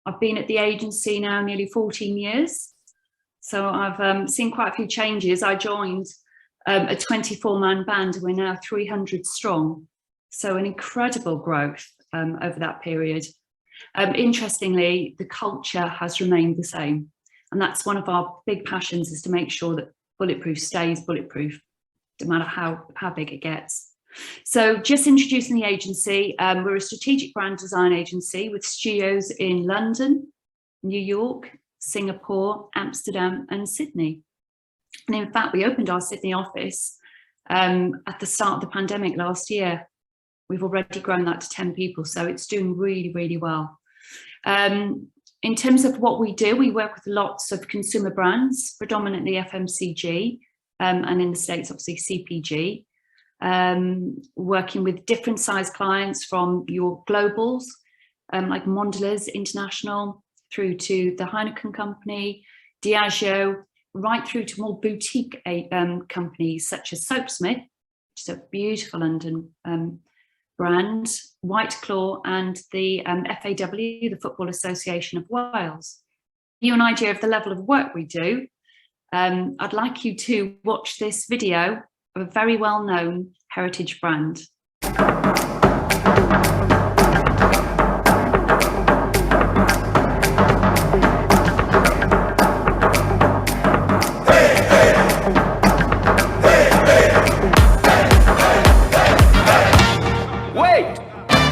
I've been at the agency now nearly 14 years. So I've seen quite a few changes. I joined a 24-man band, and we're now 300 strong. So an incredible growth over that period. Interestingly, the culture has remained the same. And that's one of our big passions, is to make sure that Bulletproof stays bulletproof, no matter how big it gets. So just introducing the agency, we're a strategic brand design agency with studios in London, New York, Singapore, Amsterdam and Sydney. And in fact, we opened our Sydney office at the start of the pandemic last year. We've already grown that to 10 people, so it's doing really, really well. In terms of what we do, we work with lots of consumer brands, predominantly FMCG, and in the States, obviously CPG, working with different size clients from your globals, like Mondelez International, through to the Heineken company, Diageo, right through to more boutique companies such as Soapsmith, which is a beautiful London brand, White Claw, and the FAW, the Football Association of Wales. To give you an idea of the level of work we do, I'd like you to watch this video of a very well-known heritage brand.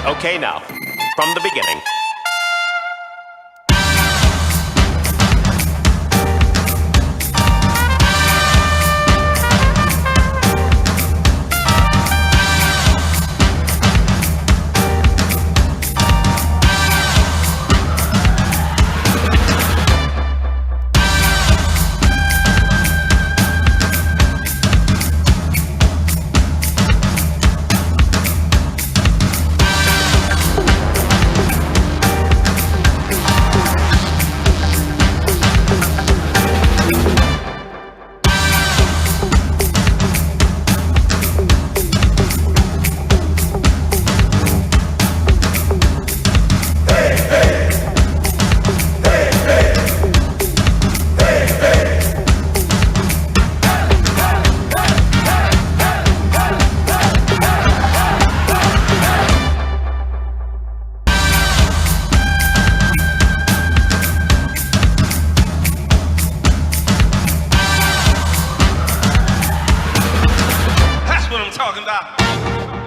Okay, now, from the beginning.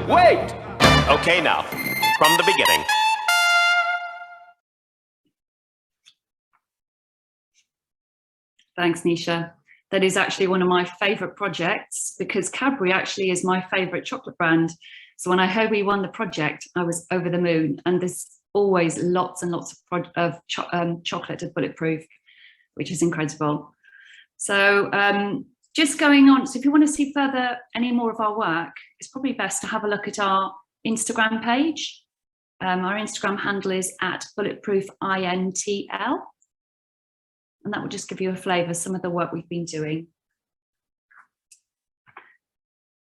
Wait! Okay, now, from the beginning. Thanks, Nisha. That is actually one of my favourite projects, because Cadbury actually is my favourite chocolate brand. So when I heard we won the project, I was over the moon. And there's always lots and lots of chocolate at Bulletproof, which is incredible. So just going on, so if you want to see further any more of our work, it's probably best to have a look at our Instagram page. Our Instagram handle is @bulletproofintl, and that will just give you a flavour of some of the work we've been doing.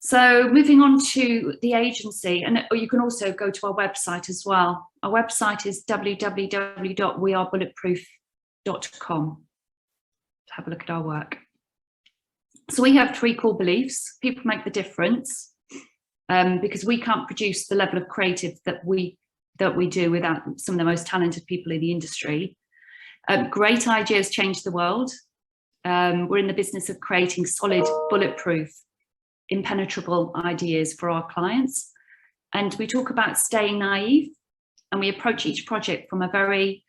So moving on to the agency, and you can also go to our website as well. Our website is www.wearebulletproof.com to have a look at our work. So we have 3 core beliefs. People make the difference, because we can't produce the level of creative that we do without some of the most talented people in the industry. Great ideas change the world. We're in the business of creating solid, bulletproof, impenetrable ideas for our clients. And we talk about staying naive, and we approach each project from a very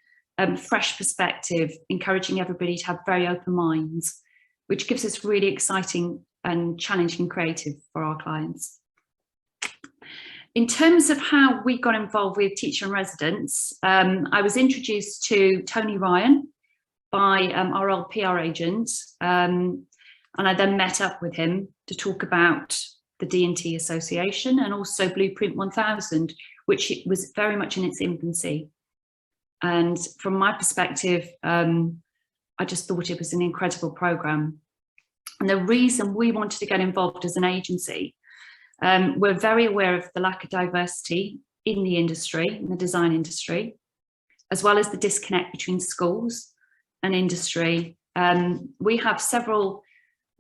fresh perspective, encouraging everybody to have very open minds, which gives us really exciting and challenging creative for our clients. In terms of how we got involved with Teacher in Residence, I was introduced to Tony Ryan by our old PR agent, and I then met up with him to talk about the D&T Association and also Blueprint 1000, which was very much in its infancy. And from my perspective, I just thought it was an incredible program. And the reason we wanted to get involved as an agency, we're very aware of the lack of diversity in the industry, in the design industry. as well as the disconnect between schools and industry. We have several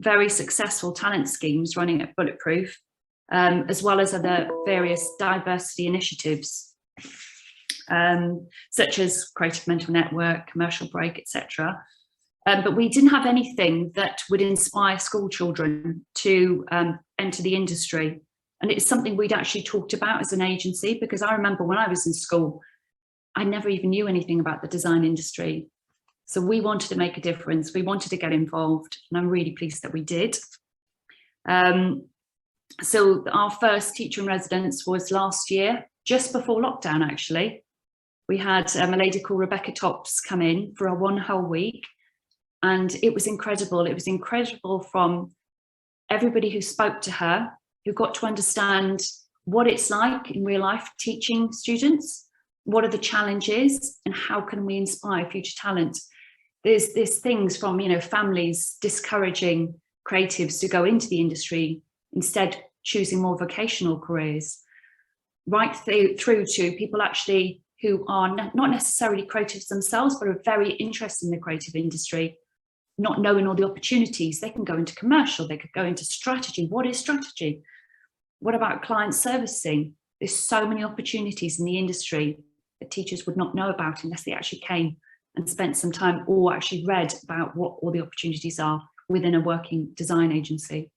very successful talent schemes running at Bulletproof, as well as other various diversity initiatives, such as Creative Mental Network, Commercial Break, etc. But we didn't have anything that would inspire school children to enter the industry. And it's something we'd actually talked about as an agency, because I remember when I was in school, I never even knew anything about the design industry. So we wanted to make a difference. We wanted to get involved, and I'm really pleased that we did. So our first teacher in residence was last year, just before lockdown, actually. We had a lady called Rebecca Tops come in for a 1 whole week, and it was incredible. It was incredible from everybody who spoke to her, who got to understand what it's like in real life teaching students, what are the challenges, and how can we inspire future talent. There's things from, families discouraging creatives to go into the industry, instead choosing more vocational careers, right through to people actually who are not necessarily creatives themselves, but are very interested in the creative industry, not knowing all the opportunities. They can go into commercial, they could go into strategy. What is strategy? What about client servicing? There's so many opportunities in the industry that teachers would not know about unless they actually came and spent some time or actually read about what all the opportunities are within a working design agency.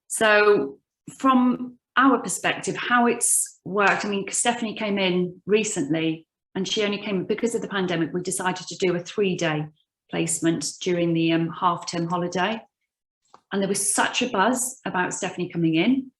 So from our perspective, how it's worked, Stephanie came in recently, and she only came because of the pandemic. We decided to do a 3-day placement during the half-term holiday. And there was such a buzz about Stephanie coming in,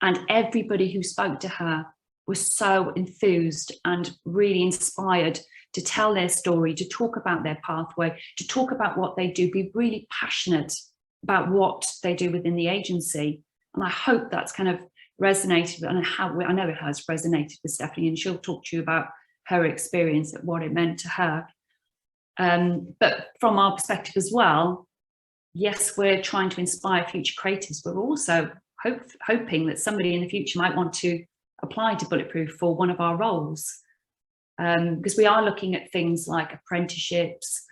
and everybody who spoke to her was so enthused and really inspired to tell their story, to talk about their pathway, to talk about what they do, be really passionate about what they do within the agency. And I hope that's kind of resonated, and I know it has resonated with Stephanie, and she'll talk to you about her experience and what it meant to her. But from our perspective as well, yes, we're trying to inspire future creatives. We're also hoping that somebody in the future might want to apply to Bulletproof for one of our roles, because we are looking at things like apprenticeships,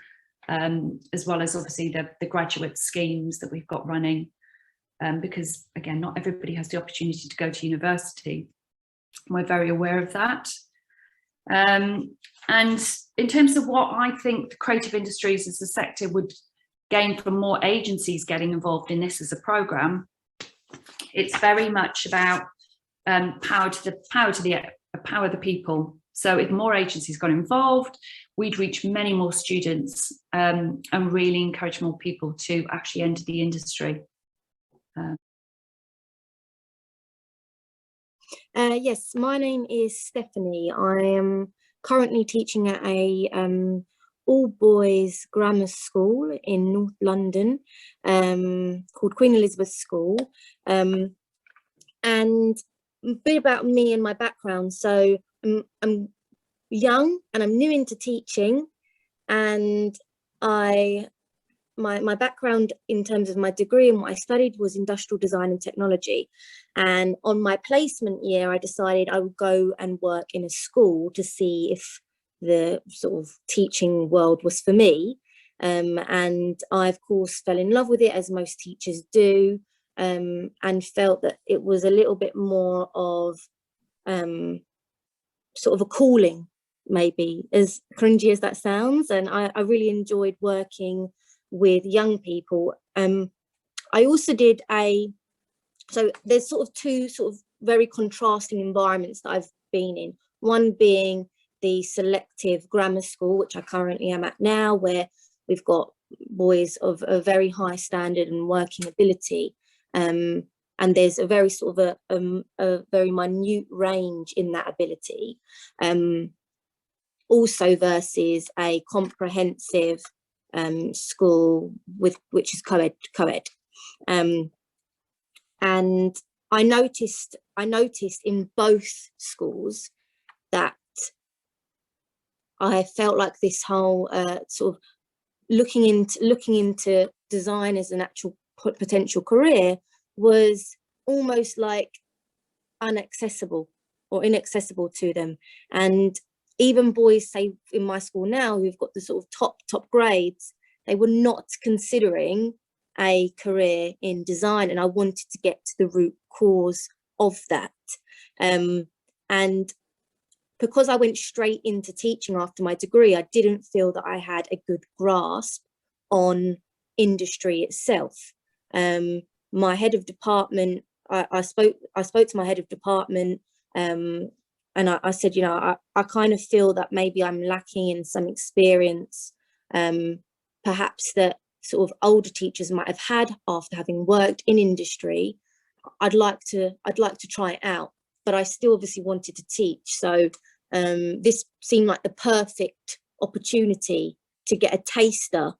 as well as obviously the graduate schemes that we've got running, because again, not everybody has the opportunity to go to university. We're very aware of that. And in terms of what I think the creative industries as a sector would gain from more agencies getting involved in this as a programme, it's very much about power the people. So if more agencies got involved, we'd reach many more students, and really encourage more people to actually enter the industry. Yes, my name is Stephanie. I am currently teaching at a all-boys grammar school in North London, called Queen Elizabeth School. And a bit about me and my background. So I'm young and I'm new into teaching, and my background in terms of my degree and what I studied was industrial design and technology. And on my placement year, I decided I would go and work in a school to see if the sort of teaching world was for me. And I, of course, fell in love with it, as most teachers do, and felt that it was a little bit more of sort of a calling, maybe, as cringy as that sounds. And I really enjoyed working with young people. I also did so there's sort of two sort of very contrasting environments that I've been in. One being the selective grammar school, which I currently am at now, where we've got boys of a very high standard and working ability. And there's a very sort of a very minute range in that ability. Also versus a comprehensive school which is co-ed. And I noticed in both schools that I felt like this whole sort of looking into design as an actual potential career was almost like inaccessible, or inaccessible to them. And even boys, say in my school now, who've got the sort of top grades, they were not considering a career in design, and I wanted to get to the root cause of that. And because I went straight into teaching after my degree, I didn't feel that I had a good grasp on industry itself. My head of department, I spoke to my head of department, and I said, you know, I kind of feel that maybe I'm lacking in some experience, perhaps that sort of older teachers might have had after having worked in industry. I'd like to try it out, but I still obviously wanted to teach. So this seemed like the perfect opportunity to get a taster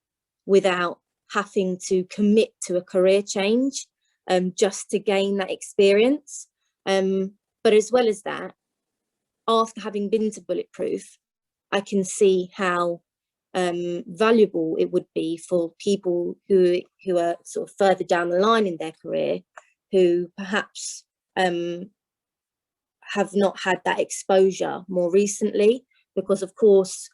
without having to commit to a career change, just to gain that experience. But as well as that, after having been to Bulletproof, I can see how valuable it would be for people who are sort of further down the line in their career, who perhaps have not had that exposure more recently, because of course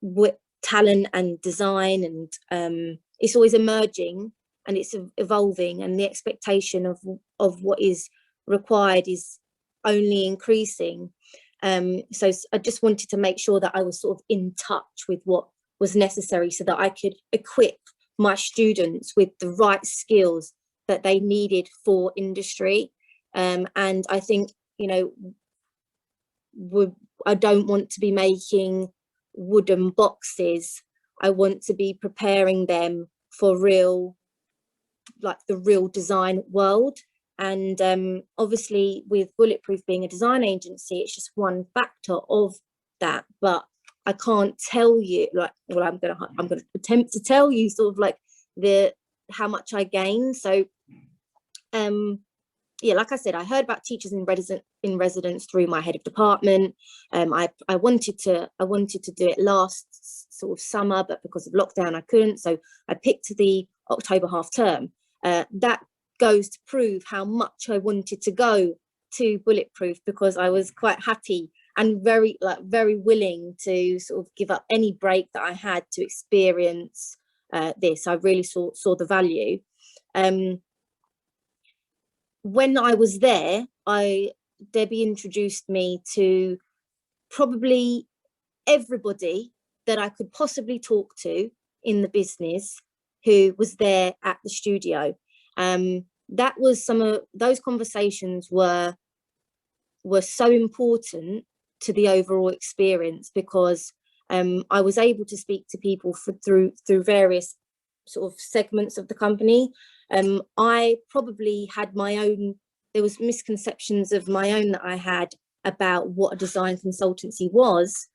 with talent and design, and it's always emerging and it's evolving, and the expectation of what is required is only increasing. So I just wanted to make sure that I was sort of in touch with what was necessary so that I could equip my students with the right skills that they needed for industry. And I think, you know, I don't want to be making wooden boxes. I want to be preparing them for real, like the real design world. And obviously with Bulletproof being a design agency, it's just one factor of that. But I can't tell you, like, well, I'm gonna attempt to tell you sort of like how much I gained. So yeah, like I said, I heard about teachers in residence through my head of department. I wanted to do it last sort of summer, but because of lockdown I couldn't, so I picked the October half term. That goes to prove how much I wanted to go to Bulletproof, because I was quite happy and very willing to sort of give up any break that I had to experience this. I really saw the value. When I was there, Debbie introduced me to probably everybody that I could possibly talk to in the business who was there at the studio. That was some of those conversations were so important to the overall experience, because I was able to speak to people through various sort of segments of the company. I probably had my own, there was misconceptions of my own that I had about what a design consultancy was.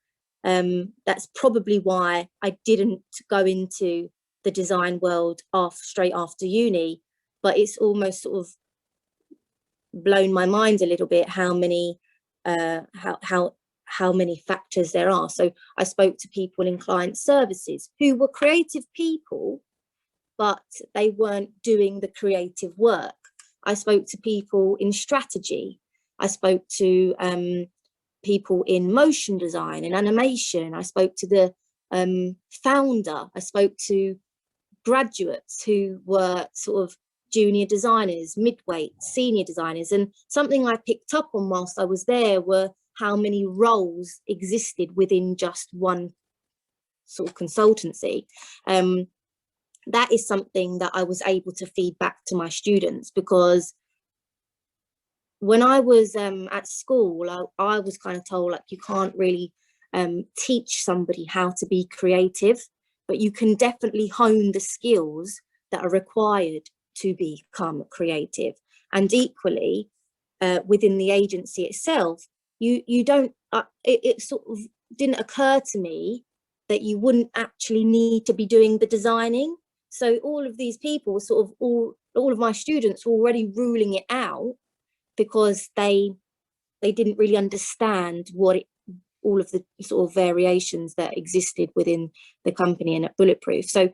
That's probably why I didn't go into the design world straight after uni, but it's almost sort of blown my mind a little bit how many how many factors there are. So I spoke to people in client services who were creative people, but they weren't doing the creative work. I spoke to people in strategy. I spoke to people in motion design and animation. I spoke to the founder. I spoke to graduates who were sort of junior designers, midweight, senior designers. And something I picked up on whilst I was there were how many roles existed within just one sort of consultancy. That is something that I was able to feed back to my students, because when I was at school, I was kind of told, like, you can't really teach somebody how to be creative, but you can definitely hone the skills that are required to become creative. And equally, within the agency itself, you don't, it sort of didn't occur to me that you wouldn't actually need to be doing the designing. So all of these people, sort of all of my students were already ruling it out, because they didn't really understand all of the sort of variations that existed within the company and at Bulletproof. So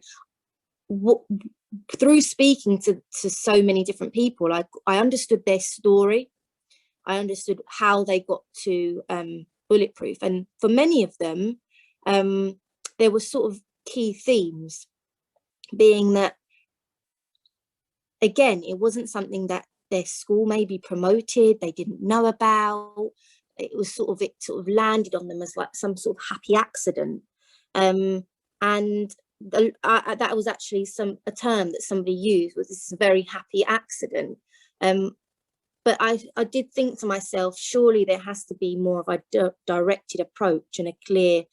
through speaking to so many different people, I understood their story. I understood how they got to Bulletproof. And for many of them, there were sort of key themes, being that, again, it wasn't something that their school maybe promoted, they didn't know about. It sort of landed on them as like some sort of happy accident. And that was actually a term that somebody used, was this is a very happy accident. But I did think to myself, surely there has to be more of a directed approach and a clear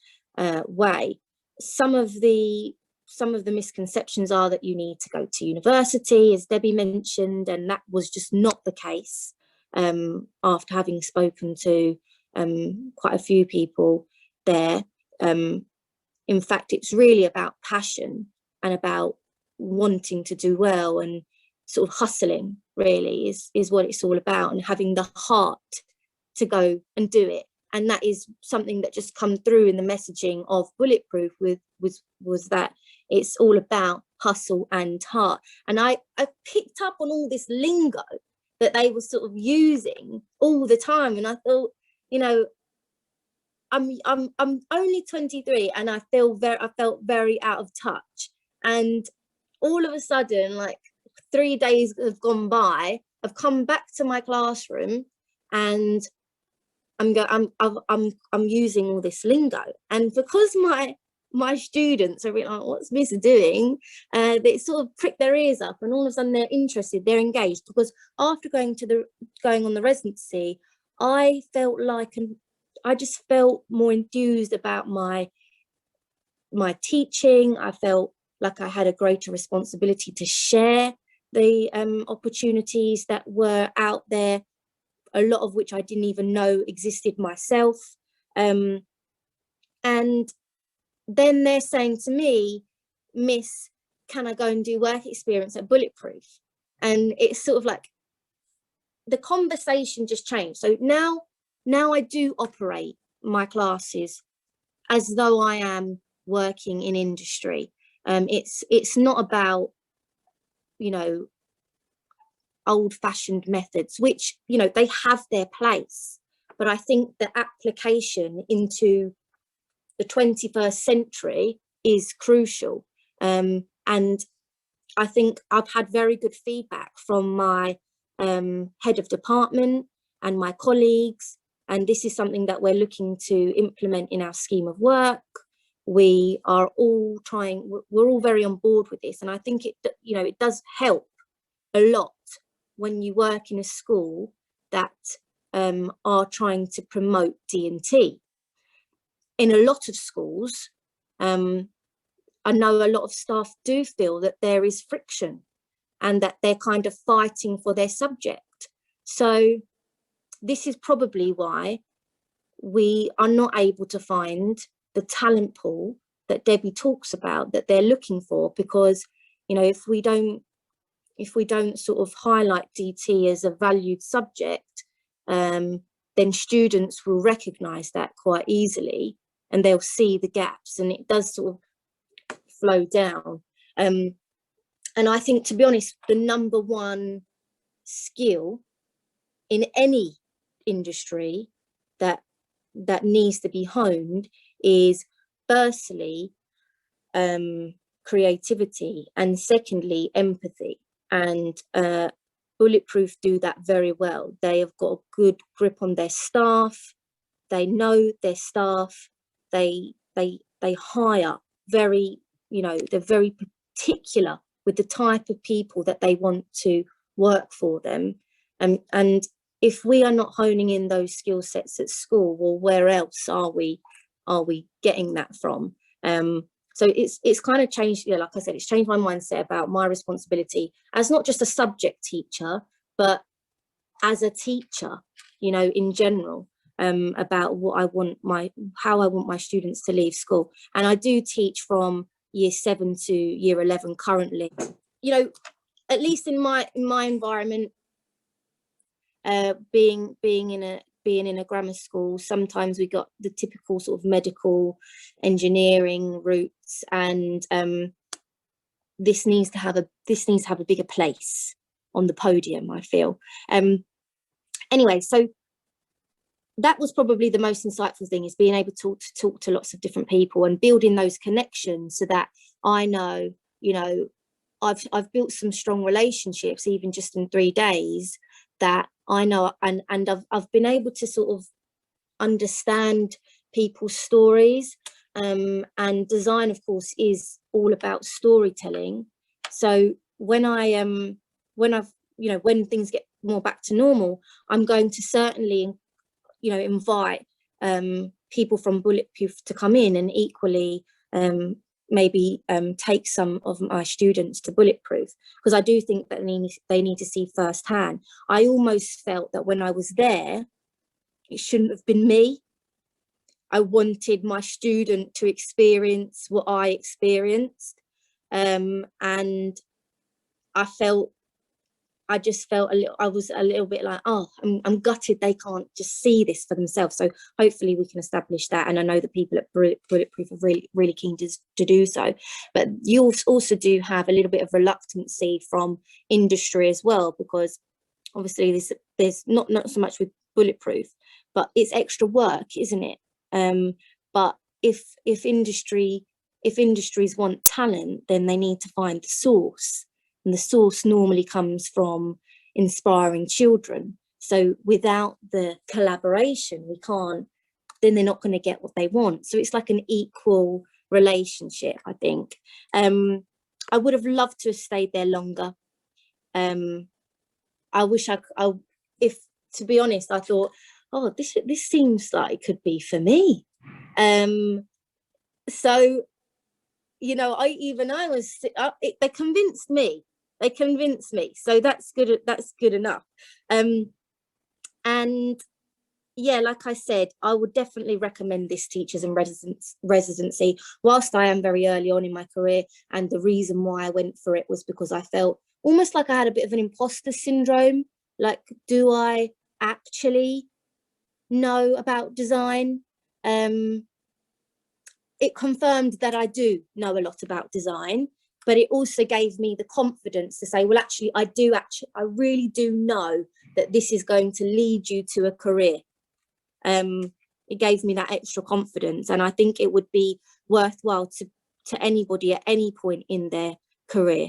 way. Some of the misconceptions are that you need to go to university, as Debbie mentioned, and that was just not the case. After having spoken to quite a few people there, in fact, it's really about passion and about wanting to do well, and sort of hustling really is what it's all about, and having the heart to go and do it. And that is something that just come through in the messaging of Bulletproof was that it's all about hustle and heart. And I picked up on all this lingo that they were sort of using all the time, and I thought, you know, I'm only 23 and I felt very out of touch. And all of a sudden, like 3 days have gone by, I've come back to my classroom and I'm using all this lingo. And because my students are really like, what's Miss doing? They sort of prick their ears up, and all of a sudden they're interested, they're engaged. Because after going on the residency, I felt like, I just felt more enthused about my teaching. I felt like I had a greater responsibility to share the opportunities that were out there, a lot of which I didn't even know existed myself. And then they're saying to me, Miss, can I go and do work experience at Bulletproof? And it's sort of like the conversation just changed. So now I do operate my classes as though I am working in industry. It's not about, you know, old-fashioned methods, which, you know, they have their place, but I think the application into the 21st century is crucial. And I think I've had very good feedback from my head of department and my colleagues, and this is something that we're looking to implement in our scheme of work. We are all we're all very on board with this, and I think it does help a lot when you work in a school that are trying to promote D&T. In a lot of schools, I know a lot of staff do feel that there is friction and that they're kind of fighting for their subject. So this is probably why we are not able to find the talent pool that Debbie talks about that they're looking for, because, you know, if we don't sort of highlight DT as a valued subject, then students will recognise that quite easily, and they'll see the gaps, and it does sort of flow down. And I think, to be honest, the number one skill in any industry that needs to be honed is, firstly, creativity, and secondly, empathy. And Bulletproof do that very well. They have got a good grip on their staff. They know their staff. They hire very, you know, they're very particular with the type of people that they want to work for them. And if we are not honing in those skill sets at school, well, where else are we getting that from? So it's kind of changed, like I said, it's changed my mindset about my responsibility as not just a subject teacher, but as a teacher, you know, in general, about how I want my students to leave school. And I do teach from year 7 to year 11 currently. You know, at least in my environment, being in a grammar school, sometimes we got the typical sort of medical engineering routes, and this needs to have a bigger place on the podium, I feel. Anyway, so that was probably the most insightful thing, is being able to talk to lots of different people and building those connections, so that I know, you know, I've built some strong relationships even just in 3 days, that I know, and I've been able to sort of understand people's stories, and design, of course, is all about storytelling. So when I've, you know, when things get more back to normal, I'm going to certainly, you know, invite people from Bulletproof to come in, and equally maybe take some of my students to Bulletproof, because I do think that they need to see firsthand. I almost felt that when I was there, it shouldn't have been me. I wanted my student to experience what I experienced, and I just felt I was a little bit like, oh, I'm gutted they can't just see this for themselves. So hopefully we can establish that. And I know that people at Bulletproof are really, really keen to do so. But you also do have a little bit of reluctancy from industry as well, because obviously there's not so much with Bulletproof, but it's extra work, isn't it? But if industries want talent, then they need to find the source. And the source normally comes from inspiring children. So without the collaboration, then they're not going to get what they want. So it's like an equal relationship, I think. I would have loved to have stayed there longer. I wish if, to be honest, I thought, oh, this seems like it could be for me. So, you know, they convinced me. So that's good. That's good enough. And yeah, like I said, I would definitely recommend this teachers and residency, whilst I am very early on in my career. And the reason why I went for it was because I felt almost like I had a bit of an imposter syndrome. Like, do I actually know about design? It confirmed that I do know a lot about design, but it also gave me the confidence to say, well, actually, I really do know that this is going to lead you to a career. It gave me that extra confidence, and I think it would be worthwhile to anybody at any point in their career.